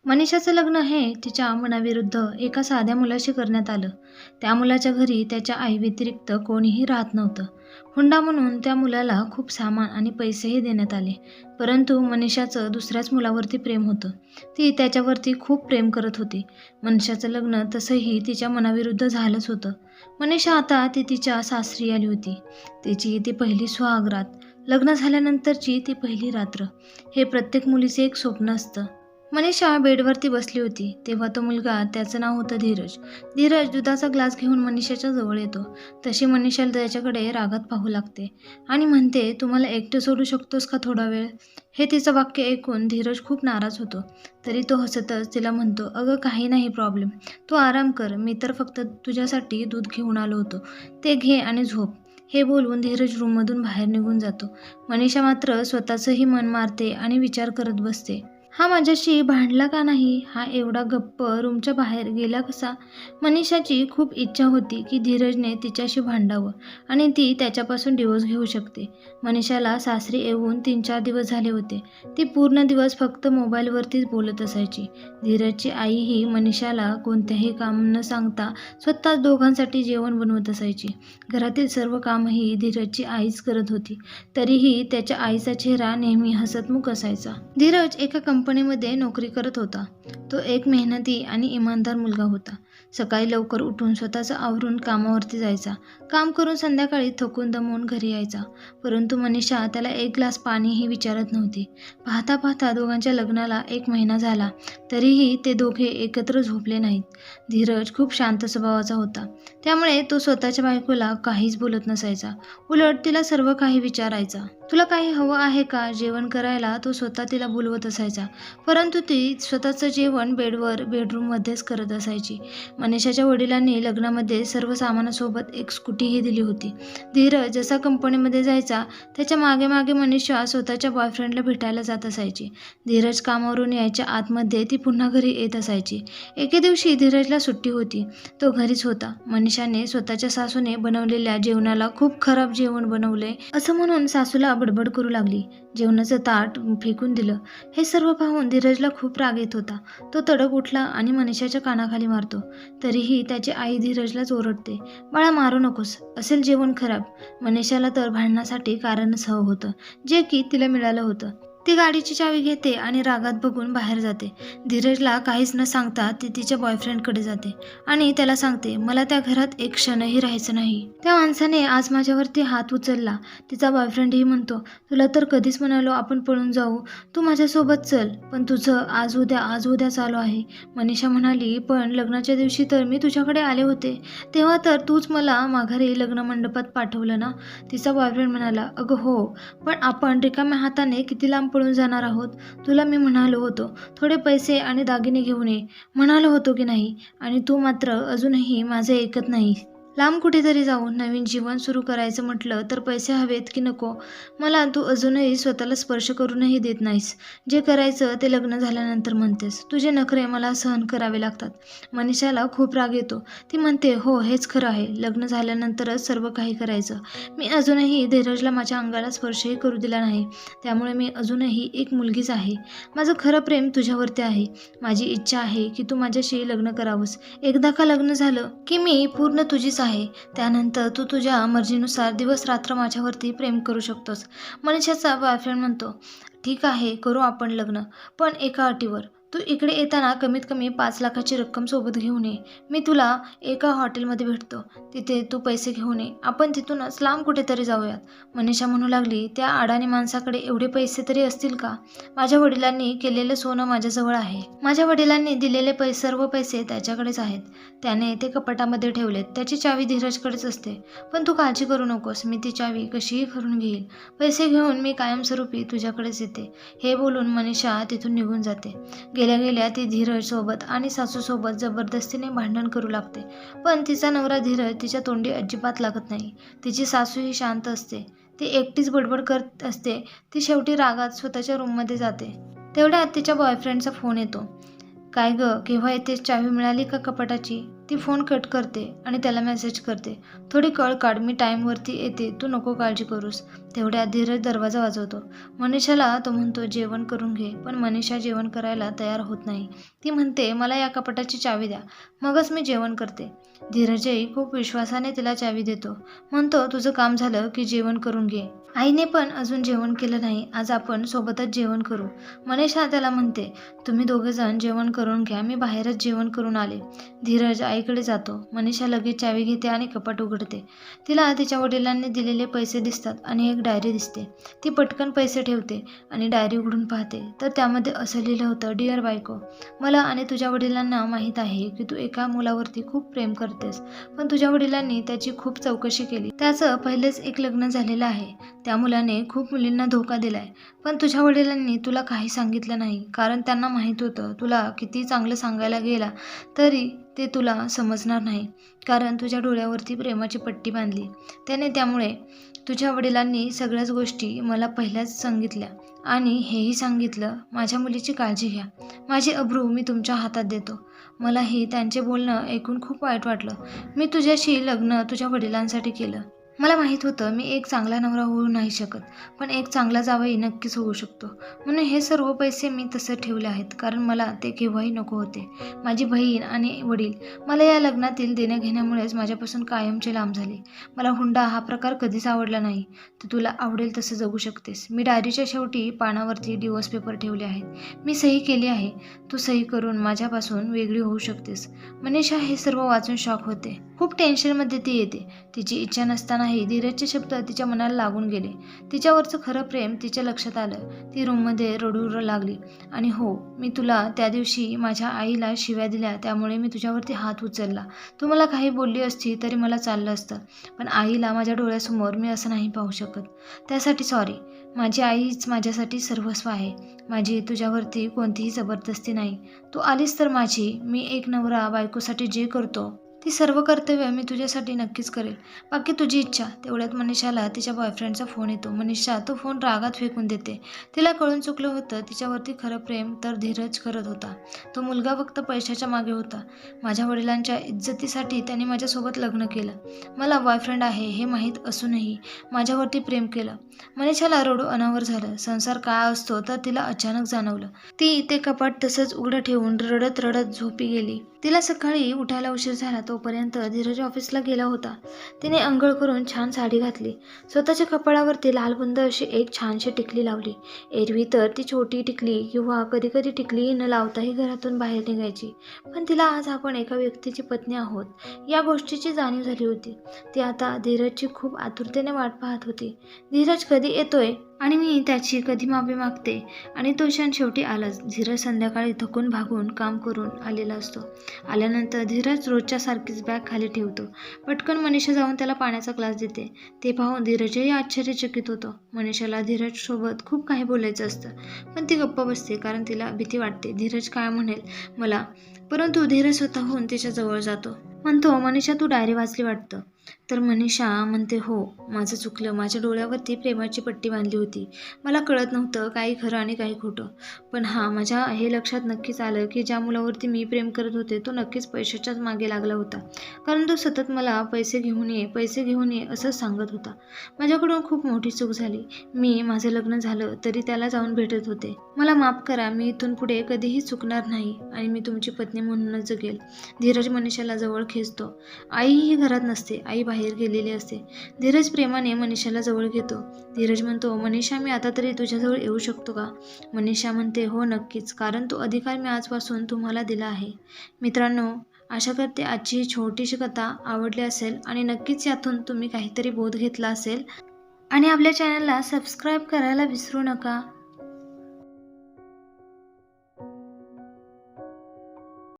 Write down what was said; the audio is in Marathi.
मनीषाचं लग्न हे तिच्या मनाविरुद्ध एका साध्या मुलाशी करण्यात आलं. त्या मुलाच्या घरी त्याच्या आईव्यतिरिक्त कोणीही राहत नव्हतं. हुंडा म्हणून त्या मुलाला खूप सामान आणि पैसेही देण्यात आले. परंतु मनीषाचं दुसऱ्याच मुलावरती प्रेम होतं. ती त्याच्यावरती खूप प्रेम करत होती. मनीषाचं लग्न तसंही तिच्या मनाविरुद्ध झालंच होतं. मनीषा आता ती तिच्या सासरी आली होती. तिची ती पहिली सुहागरात, लग्न झाल्यानंतरची ती पहिली रात्र. हे प्रत्येक मुलीचे एक स्वप्न असतं. मनीषा बेडवरती बसली होती तेव्हा तो मुलगा, त्याचं नाव होतं धीरज. धीरज दुधाचा ग्लास घेऊन मनीषाच्या जवळ येतो. तशी मनीषा त्याच्याकडे रागात पाहू लागते आणि म्हणते, तू मला एकटं सोडू शकतोस का थोडा वेळ? हे तिचं वाक्य ऐकून धीरज खूप नाराज होतो. तरी तो हसतच तिला म्हणतो, अगं काही नाही प्रॉब्लेम, तू आराम कर, मी तर फक्त तुझ्यासाठी दूध घेऊन आलो होतो, ते घे आणि झोप. हे बोलून धीरज रूममधून बाहेर निघून जातो. मनीषा मात्र स्वतःचंही मन मारते आणि विचार करत बसते, हा माझ्याशी भांडला का नाही? हा एवढा गप्प रूमच्या बाहेर गेला कसा? मनीषाची खूप इच्छा होती की धीरजने तिच्याशी भांडावं आणि ती त्याच्यापासून डिवोर्स घेऊ शकते. मनीषाला सासरी येऊन 3-4 दिवस झाले होते. ती पूर्ण दिवस फक्त मोबाईलवरतीच बोलत असायची. धीरजची आईही मनीषाला कोणत्याही काम न सांगता स्वतः दोघांसाठी जेवण बनवत असायची. घरातील सर्व कामही धीरजची आईच करत होती. तरीही त्याच्या आईचा चेहरा नेहमी हसतमुख असायचा. धीरज एका कंपनीमध्ये नोकरी करत होता. तो एक मेहनती आणि इमानदार मुलगा होता. सकाळी लवकर उठून स्वतःचं आवरून कामावरती जायचा. काम करून संध्याकाळी थकून दमून घरी यायचा. परंतु मनीषा त्याला एक ग्लास पाणीही विचारत नव्हती. पाहता पाहता दोघांच्या लग्नाला 1 महिना झाला, तरीही ते दोघे एकत्र झोपले नाहीत. धीरज खूप शांत स्वभावाचा होता, त्यामुळे तो स्वतःच्या बायकोला काहीच बोलत नसायचा. उलट तिला सर्व काही विचारायचा. तुला काही हवं आहे का? जेवण करायला तो स्वतः तिला बोलवत असायचा. परंतु ती स्वतःचं जेवण बेडरूममध्येच करत असायची. मनीषाच्या वडिलांनी लग्नामध्ये सर्व सामानासोबत एक स्कूटीही दिली होती. धीरज जसा कंपनीमध्ये जायचा, त्याच्या मागे मागे मनीषा स्वतःच्या बॉयफ्रेंडला भेटायला जात असायची. धीरज कामावरून यायच्या आतमध्ये ती पुन्हा घरी येत असायची. एके दिवशी धीरजला सुट्टी होती. तो घरीच होता. मनीषाने स्वतःच्या सासूने बनवलेल्या जेवणाला खूप खराब जेवण बनवले असं म्हणून सासूला बडबड करू लागली. जेवणाचं ताट फेकून दिलं. हे सर्व पाहून धीरजला खूप राग येत होता. तो तडक उठला आणि मनीषाच्या कानाखाली मारतो. तरीही त्याची आई धीरजलाच ओरडते, बाळा मारू नकोस, असेल जेवण खराब. मनीषाला तर भांडण्यासाठी कारणच हवं होतं, जे की तिला मिळालं होतं. ती गाडीची चावी घेते आणि रागात बघून बाहेर जाते. धीरजला काहीच न सांगता ती तिच्या बॉयफ्रेंडकडे जाते आणि त्याला सांगते, मला त्या घरात एक क्षणही राहायचं नाही. त्या माणसाने आज माझ्यावरती हात उचलला. तिचा बॉयफ्रेंडही म्हणतो, तुला तर कधीच म्हणालो आपण पळून जाऊ, तू माझ्यासोबत चल, पण तुझं आज उद्या चालू आहे. मनीषा म्हणाली, पण लग्नाच्या दिवशी तर मी तुझ्याकडे आले होते, तेव्हा तर तूच मला माघारी लग्न मंडपात पाठवलं ना? तिचा बॉयफ्रेंड म्हणाला, अगं हो, पण आपण रिकाम्या हाताने किती लांब पळून जाणार आहोत? तुला मी म्हणालो होतो थोडे पैसे आणि दागिने घेऊन ये, म्हणालो होतो की नाही? आणि तू मात्र अजूनही माझे ऐकत नाही. लांब कुठेतरी जाऊन नवीन जीवन सुरू करायचं म्हटलं तर पैसे हवेत की नको? मला तू अजूनही स्वतःला स्पर्श करूनही देत नाहीस. जे करायचं ते लग्न झाल्यानंतर म्हणतेस. तुझे नखरे मला सहन करावे लागतात. मनीषाला खूप राग येतो. ती म्हणते, हो हेच खरं आहे, लग्न झाल्यानंतरच सर्व काही करायचं. मी अजूनही धीरजला माझ्या अंगाला स्पर्शही करू दिला नाही, त्यामुळे मी अजूनही एक मुलगीच आहे. माझं खरं प्रेम तुझ्यावरती आहे. माझी इच्छा आहे की तू माझ्याशी लग्न करावंस. एकदा का लग्न झालं की मी पूर्ण तुझीच आहे. त्यानंतर तू तुझ्या मर्जीनुसार दिवस रात्र माझ्यावरती प्रेम करू शकतोस. मनीषाचा बॉयफ्रेंड म्हणतो, ठीक आहे, करू आपण लग्न, पण एका अटीवर. तू इकडे येताना कमीत कमी 5 लाखाची रक्कम सोबत घेऊन ये. मी तुला एका हॉटेलमध्ये भेटतो, तिथे तू पैसे घेऊन ये. आपण तिथूनच लांब कुठेतरी जाऊयात. मनीषा म्हणू लागली, त्या अडाणी माणसाकडे एवढे पैसे तरी असतील का? माझ्या वडिलांनी केलेलं सोनं माझ्याजवळ आहे. माझ्या वडिलांनी दिलेले सर्व पैसे त्याच्याकडेच आहेत. त्याने ते कपाटामध्ये ठेवलेत. त्याची चावी धीरजकडेच असते. पण तू काळजी करू नकोस, मी ती चावी कशीही करून घेईल. पैसे घेऊन मी कायमस्वरूपी तुझ्याकडेच येते. हे बोलून मनीषा तिथून निघून जाते. गेल्या गेल्या ती धीरजसोबत आणि सासूसोबत जबरदस्तीने भांडण करू लागते. पण तिचा नवरा धीरज तिच्या तोंडी अजिबात लागत नाही. तिची सासूही शांत असते. ती एकटीच बडबड करत असते. ती शेवटी रागात स्वतःच्या रूममध्ये जाते. तेवढ्यात तिच्या बॉयफ्रेंडचा फोन येतो. काय गं, केव्हा येतेस? चावी मिळाली का कपाटाची? ती फोन कट करते आणि त्याला मेसेज करते, थोडी कळ काढ, मी टाईमवरती येते, तू नको काळजी करूस. तेवढ्यात धीरज दरवाजा वाजवतो. मनीषाला तो म्हणतो जेवण करून घे, पण मनीषा जेवण करायला तयार होत नाही. ती म्हणते मला या कपाटाची चावी द्या, मगच मी जेवण करते. धीरजही खूप विश्वासाने तिला चावी देतो. म्हणतो तुझं काम झालं की जेवण करून घे. आईने पण अजून जेवण केलं नाही, आज आपण सोबतच जेवण करू. मनीषा त्याला म्हणते तुम्ही दोघेजण जेवण करून घ्या, मी बाहेरच जेवण करून आले. धीरज आईकडे जातो. मनीषा लगेच चावी घेते आणि कपाट उघडते. तिला तिच्या वडिलांनी दिलेले पैसे दिसतात आणि एक डायरी दिसते. ती पटकन पैसे ठेवते आणि डायरी उघडून पाहते तर त्यामध्ये असं लिहिलं होतं, डिअर बायको, मला आणि तुझ्या वडिलांना माहीत आहे की तू एका मुलावरती खूप प्रेम करतेस, पण तुझ्या वडिलांनी त्याची खूप चौकशी केली. त्याचं पहिलेच एक लग्न झालेलं आहे. त्या मुलाने खूप मुलींना धोका दिलाय, पण तुझ्या वडिलांनी तुला काही सांगितलं नाही, कारण त्यांना माहीत होतं तुला किती चांगलं सांगायला गेला तरी ते तुला समजणार नाही, कारण तुझ्या डोळ्यावरती प्रेमाची पट्टी बांधली त्यामुळे तुझ्या वडिलांनी सगळ्याच गोष्टी मला पहिल्याच सांगितल्या आणि हेही सांगितलं माझ्या मुलीची काळजी घ्या, माझी अब्रू मी तुमच्या हातात देतो. मलाही त्यांचे बोलणं ऐकून खूप वाईट वाटलं. मी तुझ्याशी लग्न तुझ्या वडिलांसाठी केलं. मला माहीत होतं मी एक चांगला नवरा होऊ नाही शकत, पण एक चांगला जावई नक्कीच होऊ शकतो. म्हणून हे सर्व पैसे मी तसे ठेवले आहेत, कारण मला ते केव्हाही नको होते. माझी बहीण आणि वडील मला या लग्नातील देण्या घेण्यामुळेच माझ्यापासून कायमचे लांब झाले. मला हुंडा हा प्रकार कधीच आवडला नाही. तू तुला आवडेल तसं जगू शकतेस. मी डायरीच्या शेवटी पानावरती डिवोर्स पेपर ठेवले आहेत. मी सही केली आहे. तू सही करून माझ्यापासून वेगळी होऊ शकतेस. मनीषा हे सर्व वाचून शॉक होते. खूप टेन्शनमध्ये ती येते. तिची इच्छा नसतानाही धीरजचे शब्द तिच्या मनाला लागून गेले. तिच्यावरचं खरं प्रेम तिच्या लक्षात आलं. ती रूममध्ये रडू लागली आणि हो, मी तुला त्या दिवशी माझ्या आईला शिव्या दिल्या त्यामुळे मी तुझ्यावरती हात उचलला. तू मला काही बोलली असती तरी मला चाललं असतं, पण आईला माझ्या डोळ्यासमोर मी असं नाही पाहू शकत. त्यासाठी सॉरी. माझी आईच माझ्यासाठी सर्वस्व आहे. माझी तुझ्यावरती कोणतीही जबरदस्ती नाही. तू आलीस तर माझी. मी एक नवरा बायकोसाठी जे करतो ती सर्व कर्तव्य मी तुझ्यासाठी नक्कीच करेल. बाकी तुझी इच्छा. तेवढ्यात मनीषाला तिच्या बॉयफ्रेंडचा फोन येतो. मनीषा तो फोन रागात फेकून देते. तिला कळून चुकलं होतं, तिच्यावरती खरं प्रेम तर धीरज करत होता. तो मुलगा फक्त पैशाच्या मागे होता. माझ्या वडिलांच्या इज्जतीसाठी त्याने माझ्यासोबत लग्न केलं. मला बॉयफ्रेंड आहे हे माहीत असूनही माझ्यावरती प्रेम केलं. मनीषाला रडू अनावर झालं. संसार काय असतो तर तिला अचानक जाणवलं. ती ते कपाट तसंच उघडं ठेवून रडत रडत झोपी गेली. तिला सकाळी उठायला उशीर झाला. तोपर्यंत धीरज ऑफिसला गेला होता. तिने अंघोळ करून छान साडी घातली. स्वतःच्या कपाळावरती लालबुंद अशी एक छानशी टिकली लावली. एरवी तर ती छोटी टिकली किंवा कधी कधी टिकली न लावताही घरातून बाहेर निघायची, पण तिला आज आपण एका व्यक्तीची पत्नी आहोत या गोष्टीची जाणीव झाली होती. ती आता धीरजची खूप आतुरतेने वाट पाहत होती. धीरज कधी येतोय आणि मी त्याची कधी माफी मागते. आणि तो क्षण शेवटी आलाच. धीरज संध्याकाळी थकून भागून काम करून आलेला असतो. आल्यानंतर धीरज रोजच्या सारखीच बॅग खाली ठेवतो. पटकन मनीषा जाऊन त्याला पाण्याचा ग्लास देते. ते पाहून धीरजही आश्चर्यचकित होतो. मनीषाला धीरजसोबत खूप काही बोलायचं असतं, पण ती गप्प बसते, कारण तिला भीती वाटते धीरज काय म्हणेल मला. परंतु धीरज स्वतःहून तिच्या जवळ जातो. म्हणतो मनीषा, तू डायरी वाचली वाटतं. तर मनीषा म्हणते हो, माझं चुकलं. माझ्या डोळ्यावरती प्रेमाची पट्टी बांधली होती. मला कळत नव्हतं काही खरं आणि काही खोटं. पण माझ्या हे लक्षात नक्कीच आलं की ज्या मुलावरती मी प्रेम करत होते तो नक्कीच पैशाच्याच मागे लागला होता, कारण तो सतत मला पैसे घेऊन ये असंच सांगत होता. माझ्याकडून खूप मोठी चूक झाली. मी माझं लग्न झालं तरी त्याला जाऊन भेटत होते. मला माफ करा. मी इथून पुढे कधीही चुकणार नाही आणि मी तुमची पत्नी म्हणूनच जगेल. धीरज मनीषाला जवळ खेचतो. आईही घरात नसते. आई बाहेर गेलेली असते. धीरज प्रेमाने मनीषाला जवळ घेतो. धीरज म्हणतो, मनीषा, मी आता तरी तुझ्याजवळ येऊ शकतो का? मनीषा म्हणते, हो नक्कीच, कारण तो अधिकार मी आजपासून तुम्हाला दिला आहे. मित्रांनो, आशा करते आजची ही छोटीशी कथा आवडली असेल आणि नक्कीच यातून तुम्ही काहीतरी बोध घेतला असेल. आणि आपल्या चॅनलला सबस्क्राईब करायला विसरू नका.